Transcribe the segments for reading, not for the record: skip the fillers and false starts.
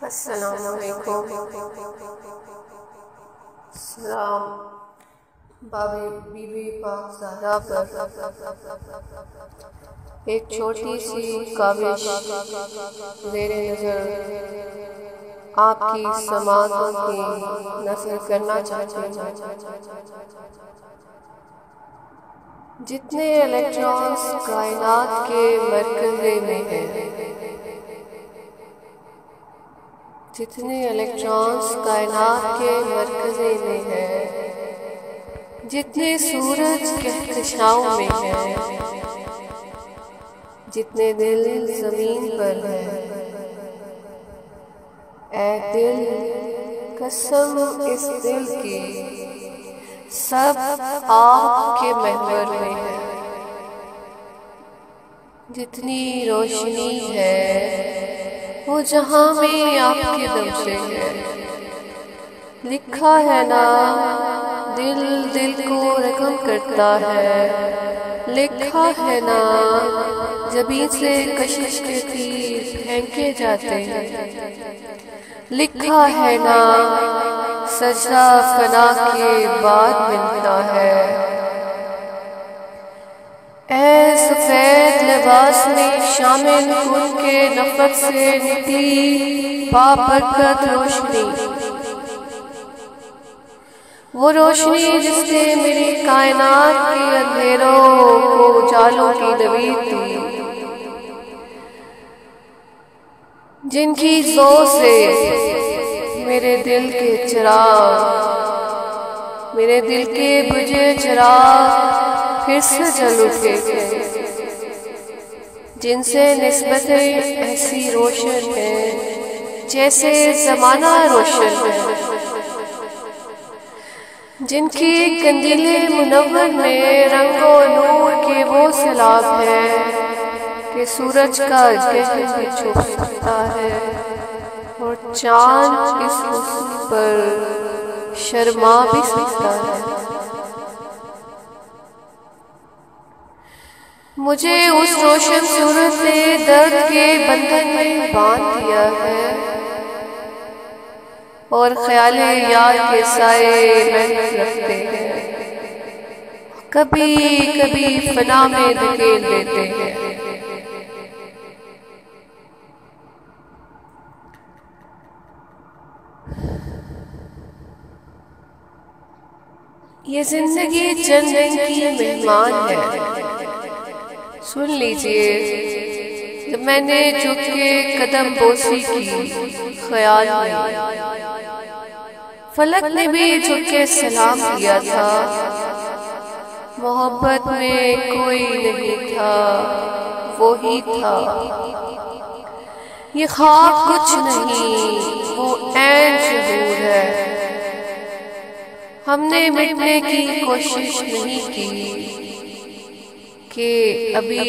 السلام علیکم۔ سلام بی بی پاک زہرا پر ایک چھوٹی سی کاوش زیر نظر آپ کی سماعتوں کی نثر کرنا چاہتے ہیں۔ جتنے الیکٹرانز کائنات کے مرکزے میں ہیں، جتنے الیکٹرانز کائنات کے مرکزے میں ہیں، جتنے سورج کہکشاؤں میں ہیں، جتنے دل زمین پر ہیں، اے دل قسم اس دل کی، سب آپ کے محور میں ہے۔ جتنی روشنی ہے وہ جہاں میں آپ کے دم سے ہے۔ لکھا ہے نا دل دل کو رقم کرتا ہے، لکھا ہے نا زبیں سے کشش کے تیر پھینکے جاتے ہیں، لکھا ہے نا سجدہ فنا کے بعد ملتا ہے۔ اے سفید لباس میں شامل کن کے نفق سے نکلی بابرکت روشنی، وہ روشنی جس نے میری کائنات کے اندھیروں کو اجالوں کی نوید دی، جن کی ضوء سے میرے دل کے چراغ، میرے دل کے بجھے چراغ پھر سے جل اٹھے تھے، جن سے نسبتیں ایسی روشن ہیں جیسے زمانہ روشن ہے، جن کی قندیل منور میں رنگ و نور کے وہ سیلاب ہے کہ سورج کا گہر بھی چھپ سکتا ہے اور چاند اس حسن پر شرما بھی سکتا ہے۔ مجھے اس روشن صورت نے درد کے بندھن میں باندھ دیا ہے اور خیال یار کے سائے محفوظ رکھتے ہیں، کبھی کبھی فنا میں دھکیل دیتے ہیں۔ یہ زندگی چند دن کی مہمان ہے، سن لیجئے۔ جب میں نے جھک کے قدم بوسی کی خیال میں، فلک نے بھی جھک کے سلام کیا تھا۔ محبت میں کوئی نہیں تھا، وہی تھا۔ یہ خواب کچھ نہیں، وہ عین شہود ہے۔ ہم نے مٹنے کی کوشش نہیں کی کہ ابھی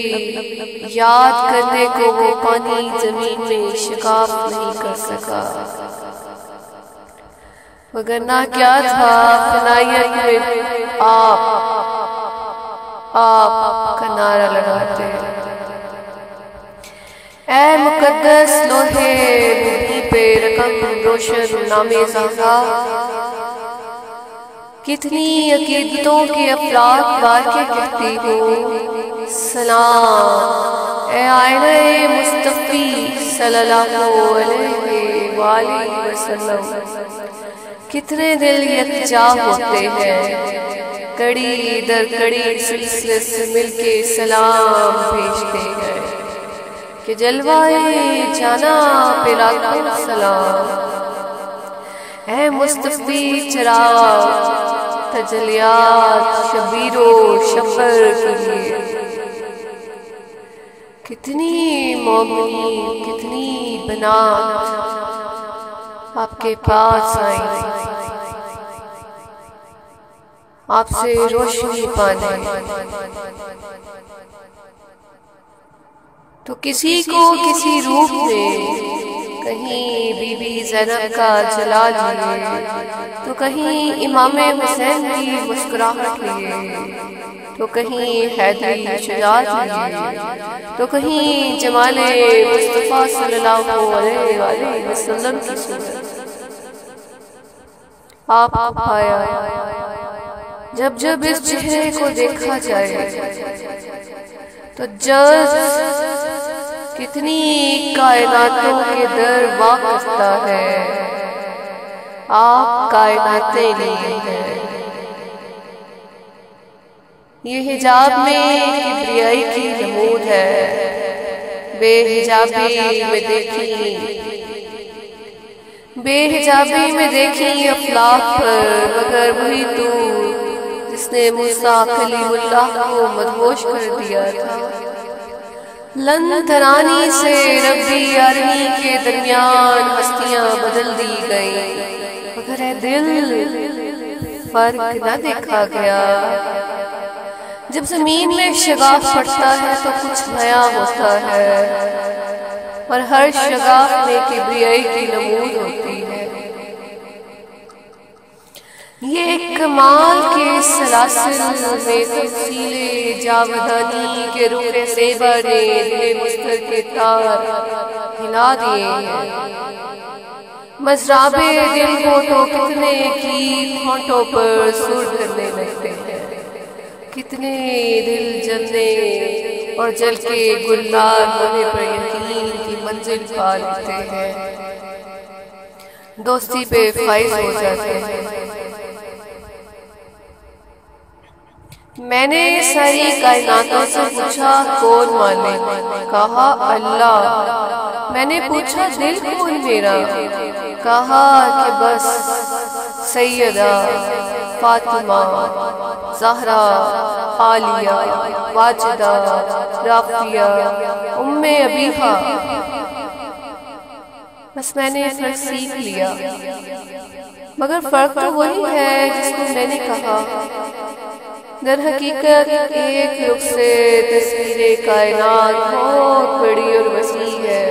یاد کرنے کو وہ پانی زمین میں شگاف نہیں کر سکا، وگرنہ کیا تھا فنائیت میں آپ کا نعرہ لگاتے۔ اے مقدس لوہے لوہی پہ رقم روشن نام زہرا، کتنی عقیدتوں کے افلاک بار کے کہتی ہوں سلام اے آئینہ مصطفی صلی اللہ علیہ وآلہ وسلم۔ کتنے دل یکجا ہوتے ہیں، کڑی در کڑی سلسلے سے مل کے سلام بھیجتے ہیں کہ جلوائے جانا پہ لاکھوں سلام۔ اے مصطفی چراغ تجلیات شبیر و شفر کیے، کتنی مومنی کتنی بنات آپ کے پاس آئیں، آپ سے روشنی پانے۔ تو کسی کو کسی روپ میں کہیں بی بی زینب کا جلال لیے، تو کہیں امام حسین کی مسکراہٹ لیے، تو کہیں حیدری شجاعت لیجیے، تو کہیں جمال مصطفیٰ صلی اللہ علیہ وآلہ وسلم کی صورت آپ کو پایا۔ جب جب اس چہرے کو دیکھا جائے تو جز کتنی کائناتوں کے در وا کرتا ہے، آپ کائناتیں لیے ہیں۔ یہ حجاب میں کبریائی کی نمود ہے، بے حجابی میں دیکھی افلاک پر، مگر وہی تو جس نے موسیٰ کلیم اللہ کو مدہوش کر دیا تھا۔ لن ترانی سے ربی عالمی کے درمیان ہستیاں بدل دی گئی، مگر اے دل فرق نہ دیکھا گیا۔ جب زمین میں شگاف پڑتا ہے تو کچھ نیا ہوتا ہے، اور ہر شگاف میں کبریائی کی نمود ہوتی ہے۔ یہ کمال کے سلاسل میں تفصیل جاودانی کے روح سیبا نے دل مستر کے تار ہلا دیے ہیں۔ مضراب دل کو تو کتنے کی ہونٹوں پر سر دھرنے لگتے ہیں، کتنے دل جلنے اور جل کے گلزار ہونے پر یقین کی منزل پا لیتے ہیں، دوستی پہ فائز ہو جاتے ہیں۔ میں نے ساری کائناتوں سے پوچھا کون مالک؟ کہا اللہ۔ میں نے پوچھا دل کون میرا؟ کہا کہ بس سیدہ فاطمہ، زہرا، عالیہ، واجدہ، رافیہ، ام ابیحہ۔ بس میں نے فرق سیکھ لیا، مگر فرق تو وہی ہے جس کو میں نے کہا۔ در حقیقت ایک رخ سے تصویر کائنات بہت بڑی اور وسیع ہے۔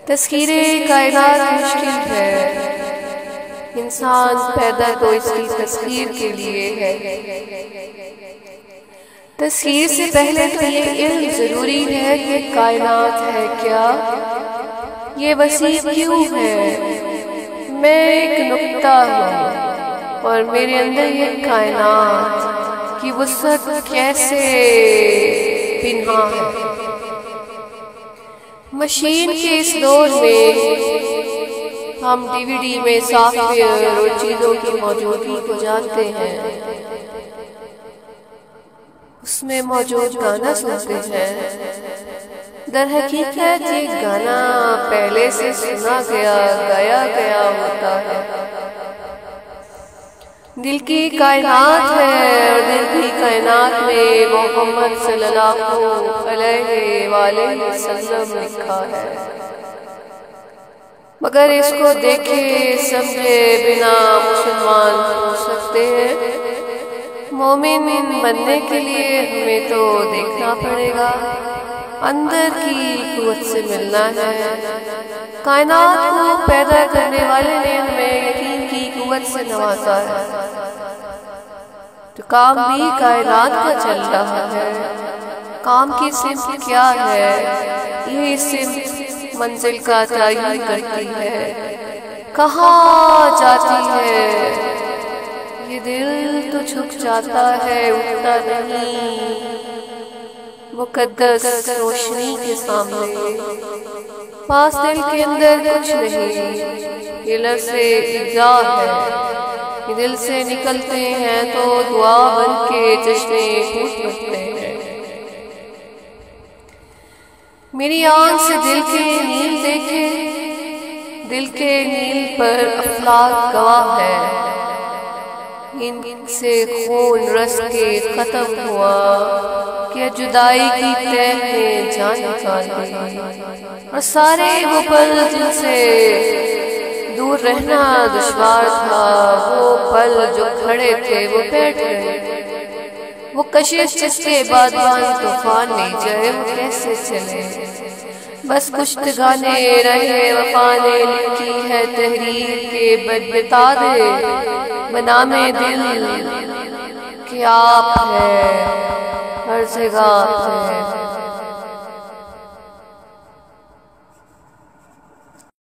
تصویر کائنات مشکل ہے، انسان پیدا تو اس کی تصویر کے لیے ہے۔ تصویر سے پہلے تو یہ علم ضروری ہے کہ کائنات ہے کیا، یہ وسیع کیوں ہے۔ میں ایک نقطہ ہوں اور میرے اندر یہ کائنات کی وسعت کیسے پنہاں ہے۔ مشین کے اس دور میں ہم ڈی وی ڈی میں سافٹ ویئر اور چیزوں کی موجودگی کو جانتے ہیں، اس میں موجود گانا سنتے ہیں۔ در حقیقت یہ گانا پہلے سے سنا گیا گایا گیا ہوتا ہے۔ دل کی کائنات ہے اور دل کی کائنات میں محمد صلی اللہ علیہ وآلہ وسلم لکھا ہے، مگر اس کو دیکھے سمجھے بنا مسلمان ہو سکتے ہیں؟ مومن بننے کے لیے ہمیں تو دیکھنا پڑے گا، اندر کی قوت سے ملنا ہے۔ کائنات کو پیدا کرنے والے نے ہمیں یقین کی قوت سے نوازا ہے، تو کام بھی کائنات کا چل رہا ہے۔ کام کی سمت کیا ہے؟ یہ سمت منزل کا تعین کرتی ہے، کہاں جاتی ہے۔ یہ دل تو جھک جاتا ہے، اٹھتا نہیں مقدس روشنی کے سامنے۔ پاس دل کے اندر کچھ نہیں، یہ لفظ اجزا ہے۔ یہ دل سے نکلتے ہیں تو دعا بن کے چشمے پھوٹ پڑتے ہیں۔ میری آنکھ سے دل کے نیل دیکھے، دل کے نیل پر افلاک گواہ ہے۔ ان سے خون رس کے ختم ہوا کہ جدائی کی تہ میں جان نکال دی، اور سارے وہ پل جن سے دور رہنا دشوار تھا، وہ پل جو کھڑے تھے وہ بیٹھ گئے۔ وہ کشش جس کے بادبان طوفان لے جائے وہ کیسے چلے؟ بس کچھ گانے رہے وفا نے لکھی ہے تحریر کے بتا دے بنام دل کہ کہ آپ ہیں، ہر جگہ آپ ہیں۔